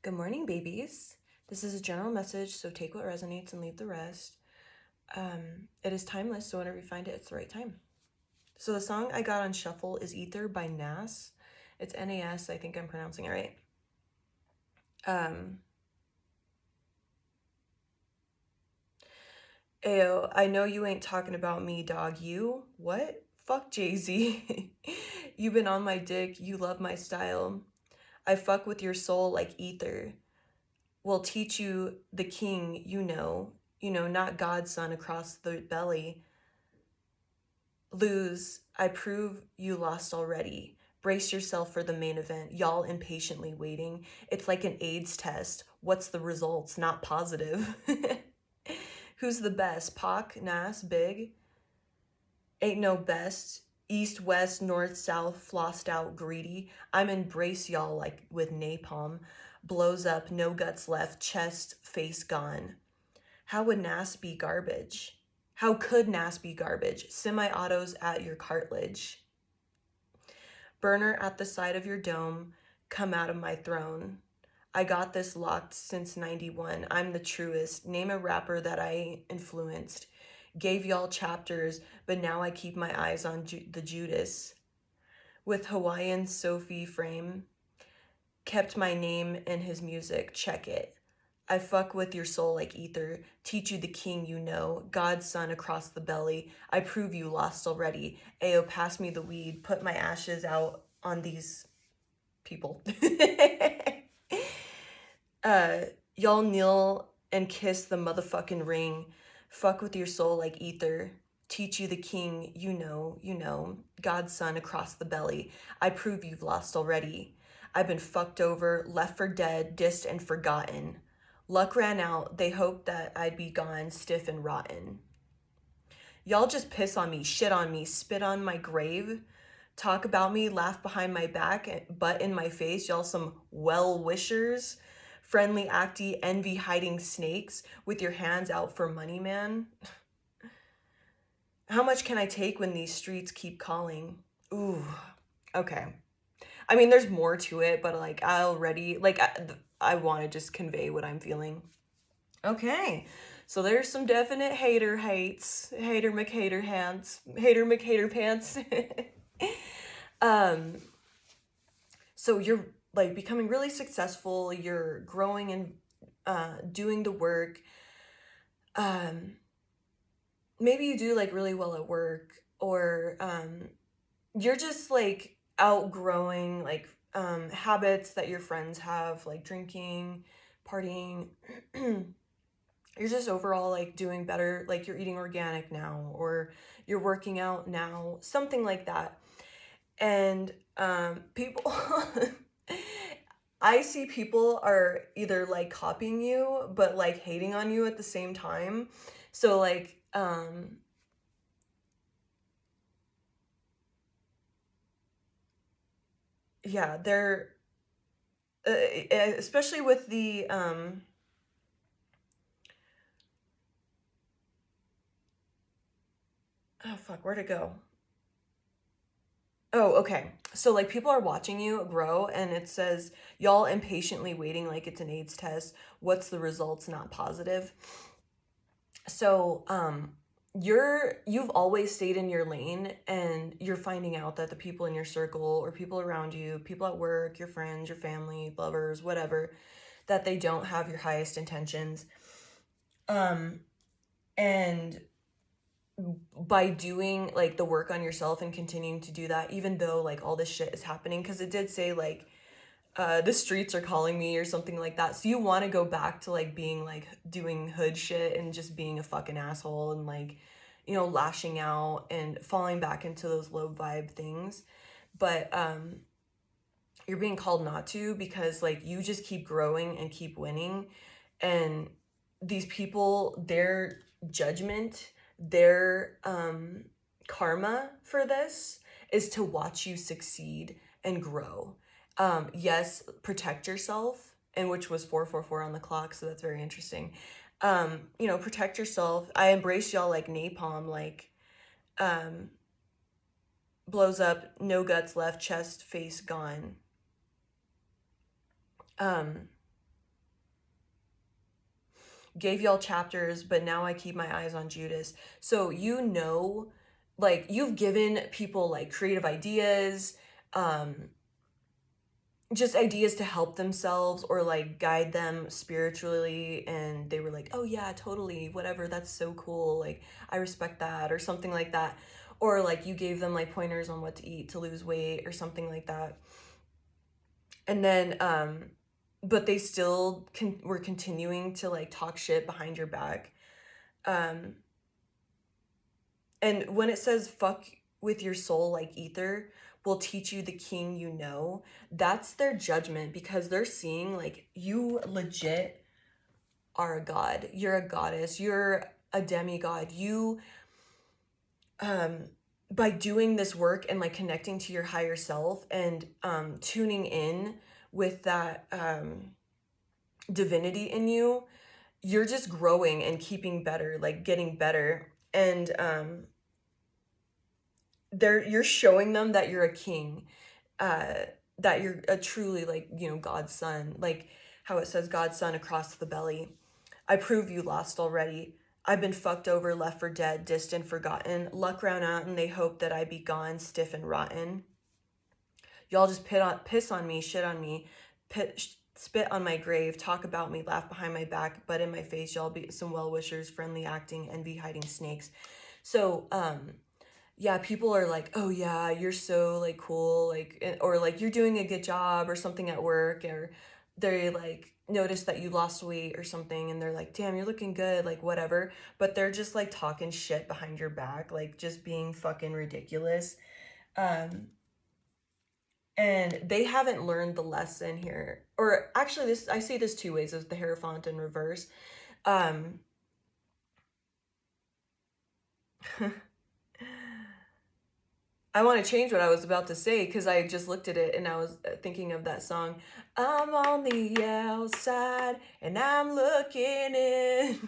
Good morning, babies. This is a general message, so take what resonates and leave the rest. It is timeless, so whenever you find it, it's the right time. So the song I got on shuffle is Ether by Nas. It's Nas, I think I'm pronouncing it right. Ayo, I know you ain't talking about me, dog. You? What? Fuck Jay-Z. You been on my dick, you love my style. I fuck with your soul like ether. Will teach you the king, not God's son across the belly. Lose, I prove you lost already. Brace yourself for the main event. Y'all impatiently waiting. It's like an AIDS test. What's the results? Not positive. Who's the best? Pac, Nas, Big? Ain't no best. East, west, north, south, flossed out, greedy. I'm embrace y'all like with napalm. Blows up, no guts left, chest, face gone. How would Nas be garbage? How could Nas be garbage? Semi-autos at your cartilage. Burner at the side of your dome, come out of my throne. I got this locked since 91. I'm the truest. Name a rapper that I influenced. Gave y'all chapters, but now I keep my eyes on the Judas. With Hawaiian Sophie frame, kept my name in his music. Check it. I fuck with your soul like ether, teach you the king you know, God's son across the belly. I prove you lost already. Ayo, pass me the weed, put my ashes out on these people. Y'all kneel and kiss the motherfucking ring. Fuck with your soul like ether. Teach you the king you know, God's son across the belly. I prove you've lost already. I've been fucked over, left for dead, dissed and forgotten. Luck ran out, they hoped that I'd be gone, stiff and rotten. Y'all just piss on me, shit on me, spit on my grave, talk about me, laugh behind my back, butt in my face. Y'all some well-wishers, friendly acty, envy hiding snakes with your hands out for money, man. How much can I take when these streets keep calling? Ooh, okay. I mean, there's more to it, but like I want to just convey what I'm feeling. Okay, so there's some definite hater hates, hater McHater hands, hater McHater pants. um, so you're like becoming really successful. You're growing and doing the work. Maybe you do like really well at work, or you're just like outgrowing like habits that your friends have, like drinking, partying. You're just overall like doing better, like you're eating organic now, or you're working out now, something like that. And people I see people are either like copying you but like hating on you at the same time. So like yeah, they're especially with the oh fuck, where'd it go? Oh, okay. So like people are watching you grow and it says y'all impatiently waiting like it's an AIDS test. What's the results? Not positive. So you've always stayed in your lane, and you're finding out that the people in your circle or people around you, people at work, your friends, your family, lovers, whatever, that they don't have your highest intentions. And by doing like the work on yourself and continuing to do that, even though like all this shit is happening, because it did say like the streets are calling me or something like that, so you want to go back to like being like doing hood shit and just being a fucking asshole and like lashing out and falling back into those low vibe things. But you're being called not to, because like you just keep growing and keep winning, and these people, their judgment, their karma for this is to watch you succeed and grow. Yes, protect yourself, and which was 444 on the clock, so that's very interesting. Protect yourself. I embrace y'all like napalm, like blows up, no guts left, chest, face gone. Gave y'all chapters, but now I keep my eyes on Judas. So like you've given people like creative ideas, um, just ideas to help themselves or like guide them spiritually, and they were like, oh yeah, totally, whatever, that's so cool, like I respect that, or something like that. Or like you gave them like pointers on what to eat to lose weight or something like that. And then but they still were continuing to like talk shit behind your back. um and when it says fuck with your soul like ether will teach you the king you know, that's their judgment, because they're seeing like you legit are a god, you're a goddess, you're a demigod. You by doing this work and like connecting to your higher self and tuning in with that divinity in you, you're just growing and keeping better, like getting better. And you're showing them that you're a king, uh that you're a truly, like, you know, God's son, like how it says God's son across the belly. I prove you lost already. I've been fucked over, left for dead, distant, forgotten. Luck ran out and they hope that I be gone, stiff and rotten. Y'all just piss on me, shit on me, spit on my grave, talk about me, laugh behind my back, but in my face y'all be some well-wishers, friendly acting, envy hiding snakes. So yeah, people are like, oh yeah, you're so like cool, like, or like you're doing a good job or something at work, or they like notice that you lost weight or something and they're like, damn, you're looking good, like whatever. But they're just like talking shit behind your back, like just being fucking ridiculous. um and they haven't learned the lesson here. Or actually, this, I see this two ways, as the Hierophant in reverse. um I want to change what I was about to say because I just looked at it and I was thinking of that song. I'm on the outside and I'm looking in.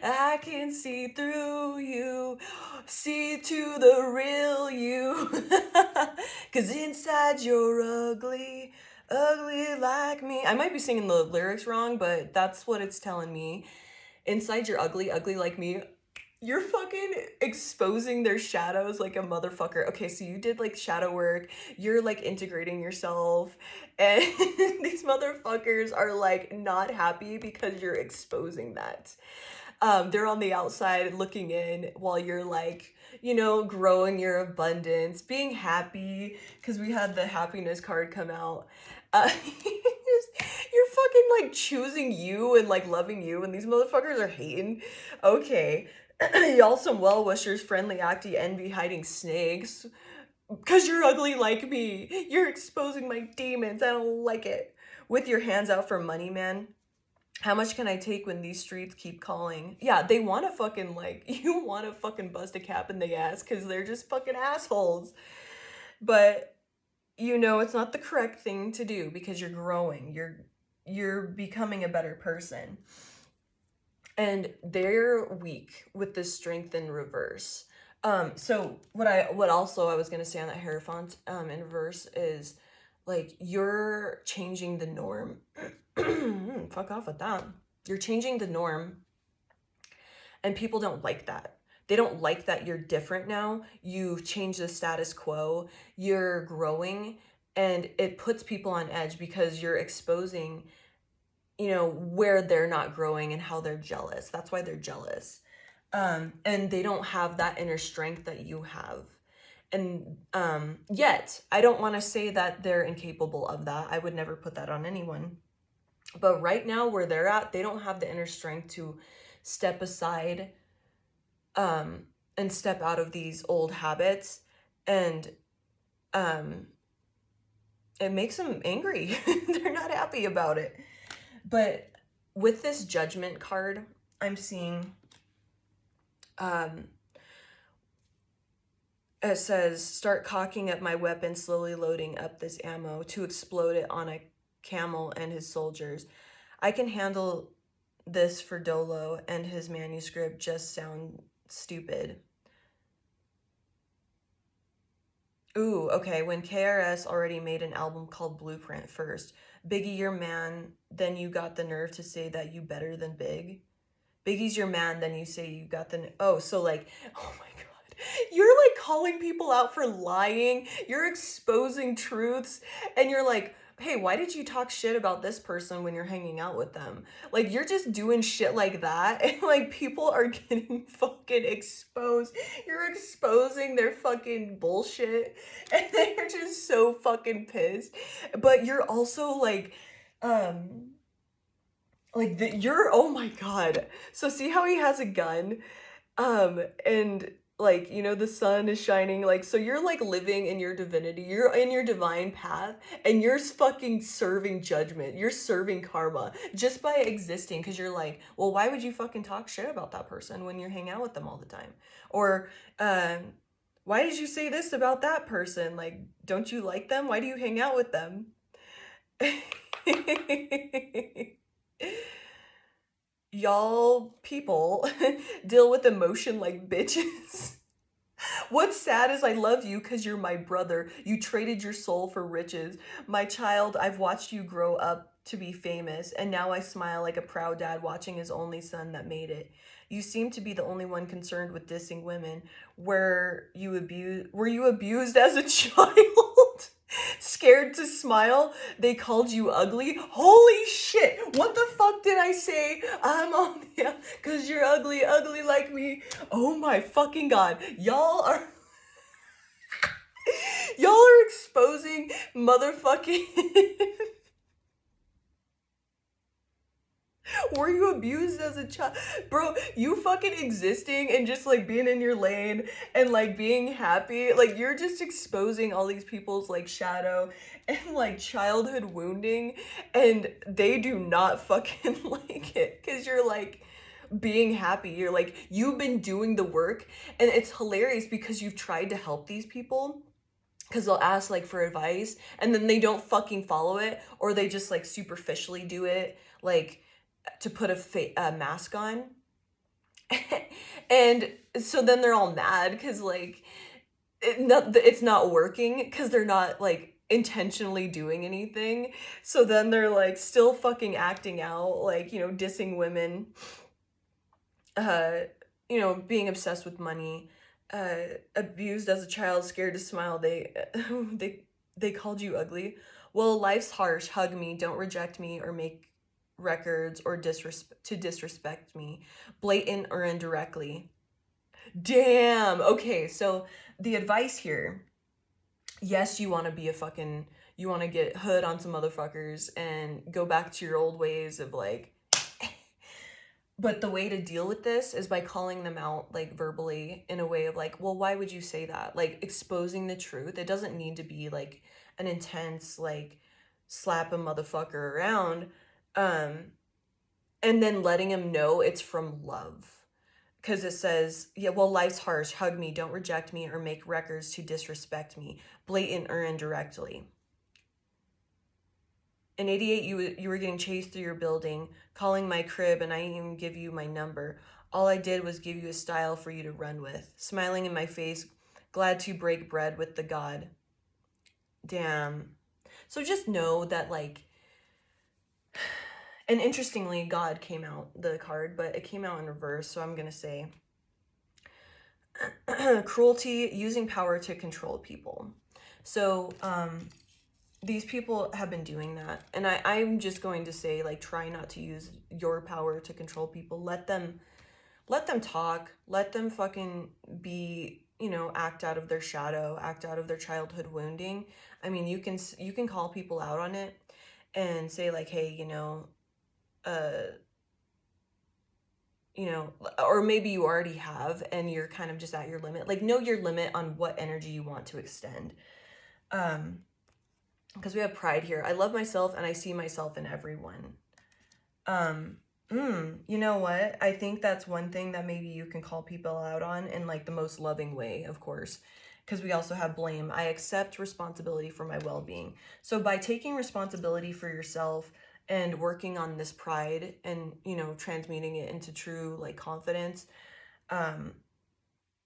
I can see through you, see to the real you. Because inside you're ugly, ugly like me. I might be singing the lyrics wrong, but that's what it's telling me. Inside you're ugly, ugly like me. You're fucking exposing their shadows like a motherfucker. Okay, so you did like shadow work. You're like integrating yourself. And these motherfuckers are like not happy because you're exposing that. They're on the outside looking in while you're like, you know, growing your abundance, being happy, because we had the happiness card come out. You're fucking like choosing you and like loving you, and these motherfuckers are hating. Okay. Y'all some well-wishers, friendly acty, envy hiding snakes. Cause you're ugly like me. You're exposing my demons. I don't like it. With your hands out for money, man. How much can I take when these streets keep calling? Yeah, they want to fucking like, you want to fucking bust a cap in the ass because they're just fucking assholes. But you know it's not the correct thing to do because you're growing. You're becoming a better person. And they're weak with this strength in reverse. So what also I was gonna say on that Hierophant in reverse is like you're changing the norm. Fuck off with that. You're changing the norm, and people don't like that. They don't like that you're different now. You've changed the status quo. You're growing, and it puts people on edge because you're exposing, you know, where they're not growing and how they're jealous. That's why they're jealous. And they don't have that inner strength that you have. And yet, I don't want to say that they're incapable of that. I would never put that on anyone. But right now, where they're at, they don't have the inner strength to step aside and step out of these old habits. And it makes them angry. They're not happy about it. But with this judgment card, I'm seeing it says, start cocking up my weapon, slowly loading up this ammo to explode it on a camel and his soldiers. I can handle this for Dolo, and his manuscript just sound stupid. Ooh, okay, when KRS already made an album called Blueprint first. Biggie, your man, then you got the nerve to say that you better than Big. Biggie's your man, then you say you got the... Oh, so like, oh my God. You're like calling people out for lying. You're exposing truths. And you're like, hey, why did you talk shit about this person when you're hanging out with them? Like, you're just doing shit like that. And like, people are getting fucking exposed. You're exposing their fucking bullshit. And they're just so fucking pissed. But you're also um, you're, oh my God. So see how he has a gun? And like, you know, the sun is shining, like, so you're like living in your divinity, you're in your divine path, and you're fucking serving judgment, you're serving karma just by existing, because you're like, well, why would you fucking talk shit about that person when you hang out with them all the time? Or, why did you say this about that person? Like, don't you like them? Why do you hang out with them? Y'all people deal with emotion like bitches. What's sad is I love you because you're my brother. You traded your soul for riches. My child, I've watched you grow up to be famous, and now I smile like a proud dad watching his only son that made it. You seem to be the only one concerned with dissing women. Were you abused as a child? Scared to smile? They called you ugly? Holy shit! What the fuck did I say? I'm on the... Cause you're ugly, ugly like me. Oh my fucking God. Y'all are exposing motherfucking... Were you abused as a child? Bro, you fucking existing and just like being in your lane and like being happy, like you're just exposing all these people's like shadow and like childhood wounding, and they do not fucking like it because you're like being happy. You're like, you've been doing the work, and it's hilarious because you've tried to help these people because they'll ask like for advice and then they don't fucking follow it, or they just like superficially do it, like to put a mask on. And so then they're all mad because like it's not working because they're not like intentionally doing anything. So then they're like still fucking acting out, like, you know, dissing women, uh you know, being obsessed with money, abused as a child, scared to smile. They called you ugly. Well, life's harsh. Hug me, don't reject me or make records or disrespect me, blatant or indirectly. Damn. Okay, so the advice here, yes, you want to be a fucking, you want to get hood on some motherfuckers and go back to your old ways of like, but the way to deal with this is by calling them out like verbally in a way of like, well, why would you say that? Like exposing the truth. It doesn't need to be like an intense like slap a motherfucker around. Um and then letting him know it's from love. Because it says, yeah, well, life's harsh. Hug me, don't reject me or make records to disrespect me, blatant or indirectly. In 88, you were getting chased through your building, calling my crib, and I didn't even give you my number. All I did was give you a style for you to run with. Smiling in my face, glad to break bread with the God. Damn. So just know that, like, and interestingly, God came out, the card, but it came out in reverse, so I'm going to say cruelty, using power to control people. So, these people have been doing that, and I'm just going to say, like, try not to use your power to control people. Let them talk, let them fucking be, you know, act out of their shadow, act out of their childhood wounding. I mean, you can call people out on it and say like, hey, you know, or maybe you already have and you're kind of just at your limit. Like, know your limit on what energy you want to extend. Because we have pride here. I love myself and I see myself in everyone. You know what? I think that's one thing that maybe you can call people out on in like the most loving way, of course. Because we also have blame. I accept responsibility for my well-being. So by taking responsibility for yourself and working on this pride and, you know, transmuting it into true like confidence,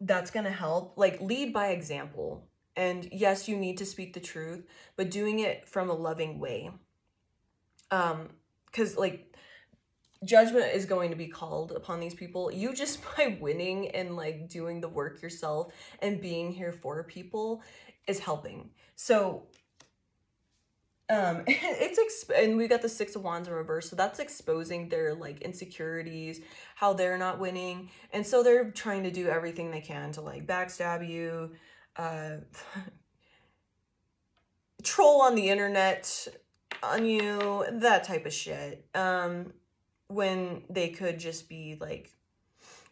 that's going to help. Like, lead by example. And yes, you need to speak the truth, but doing it from a loving way. Because like judgment is going to be called upon these people. You just by winning and like doing the work yourself and being here for people is helping. So and we got the Six of Wands in reverse, so that's exposing their like insecurities, how they're not winning, and so they're trying to do everything they can to like backstab you, troll on the internet on you, that type of shit, when they could just be like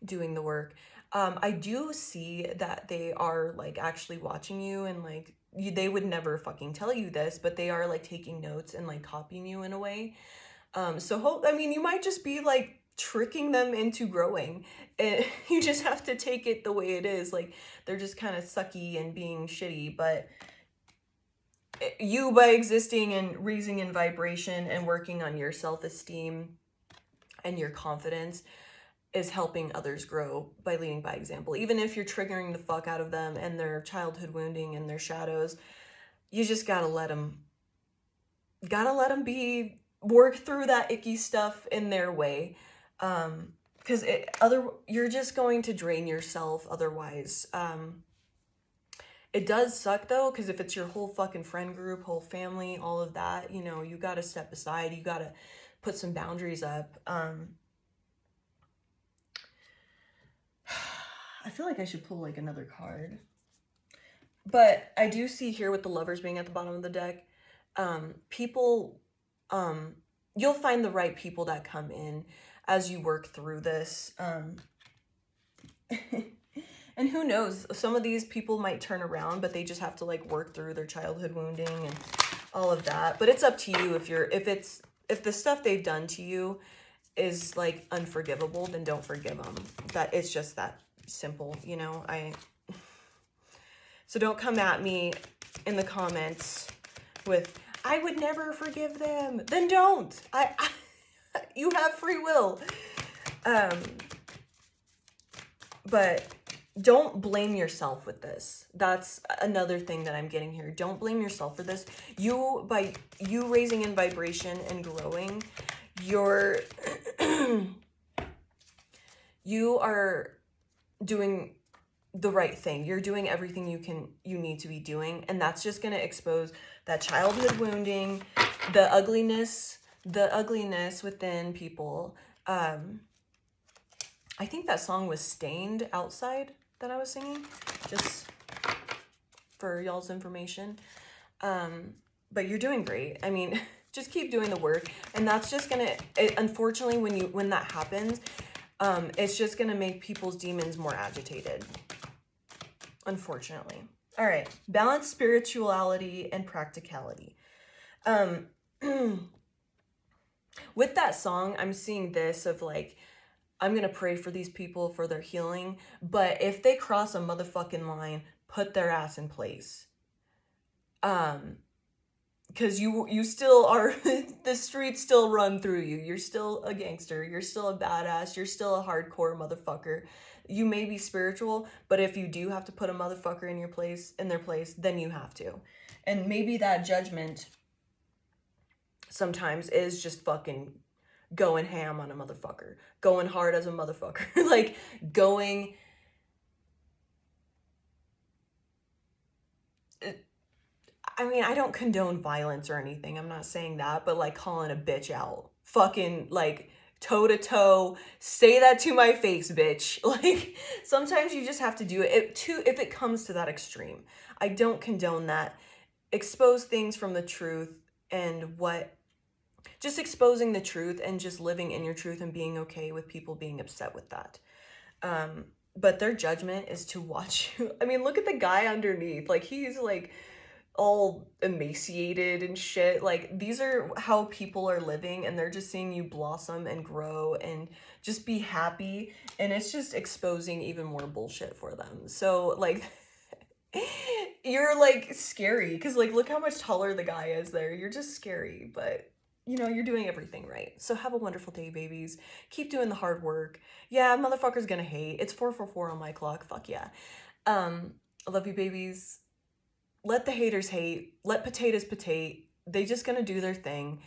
doing the work. I do see that they are like actually watching you, and like they would never fucking tell you this, but they are like taking notes and like copying you in a way. So I mean, you might just be like tricking them into growing. And you just have to take it the way it is. Like they're just kind of sucky and being shitty, but you, by existing and raising in vibration and working on your self-esteem and your confidence, is helping others grow by leading by example. Even if you're triggering the fuck out of them and their childhood wounding and their shadows, you just gotta let them work through that icky stuff in their way. Because you're just going to drain yourself otherwise. It does suck though, because if it's your whole fucking friend group, whole family, all of that, you know, you gotta step aside, you gotta put some boundaries up. I feel like I should pull like another card. But I do see here with the Lovers being at the bottom of the deck, people, you'll find the right people that come in as you work through this. And who knows, some of these people might turn around, but they just have to like work through their childhood wounding and all of that. But it's up to you. If the stuff they've done to you is like unforgivable, then don't forgive them. That it's just that simple, you know. So don't come at me in the comments with, I would never forgive them. Then don't. You have free will. But don't blame yourself with this. That's another thing that I'm getting here. Don't blame yourself for this. By you raising in vibration and growing, you are doing the right thing. You're doing everything you need to be doing, and that's just going to expose that childhood wounding, the ugliness within people. I think that song was Stained Outside that I was singing, just for y'all's information. But you're doing great. I mean, just keep doing the work, and that's just gonna, unfortunately, when that happens, it's just gonna make people's demons more agitated, unfortunately. All right, balance spirituality and practicality. With that song, I'm seeing this of like, I'm gonna pray for these people for their healing, but if they cross a motherfucking line, put their ass in place. Because you still are, the streets still run through you. You're still a gangster. You're still a badass. You're still a hardcore motherfucker. You may be spiritual, but if you do have to put a motherfucker in their place, then you have to. And maybe that judgment sometimes is just fucking going ham on a motherfucker, going hard as a motherfucker, like going. I mean, I don't condone violence or anything. I'm not saying that, but like calling a bitch out, fucking like toe to toe, say that to my face, bitch. Like sometimes you just have to do it if it comes to that extreme. I don't condone that. Expose things from the truth and just exposing the truth and just living in your truth and being okay with people being upset with that. But their judgment is to watch you. I mean, look at the guy underneath. Like he's like all emaciated and shit. Like these are how people are living, and they're just seeing you blossom and grow and just be happy, and it's just exposing even more bullshit for them. So like you're like scary because like look how much taller the guy is there. You're just scary, but you know, you're doing everything right. So have a wonderful day, babies. Keep doing the hard work. Yeah, motherfucker's gonna hate. It's 444 on my clock. Fuck yeah. I love you, babies. Let the haters hate. Let potatoes potate. They just gonna do their thing.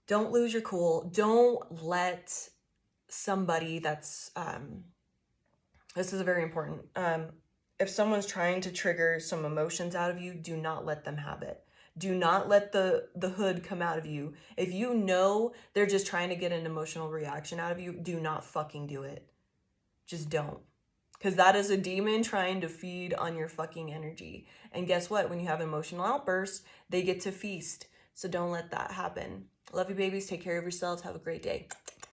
Don't lose your cool. Don't let somebody that's, this is very important. If someone's trying to trigger some emotions out of you, do not let them have it. Do not let the hood come out of you. If you know they're just trying to get an emotional reaction out of you, do not fucking do it. Just don't. Because that is a demon trying to feed on your fucking energy. And guess what? When you have emotional outbursts, they get to feast. So don't let that happen. Love you, babies. Take care of yourselves. Have a great day.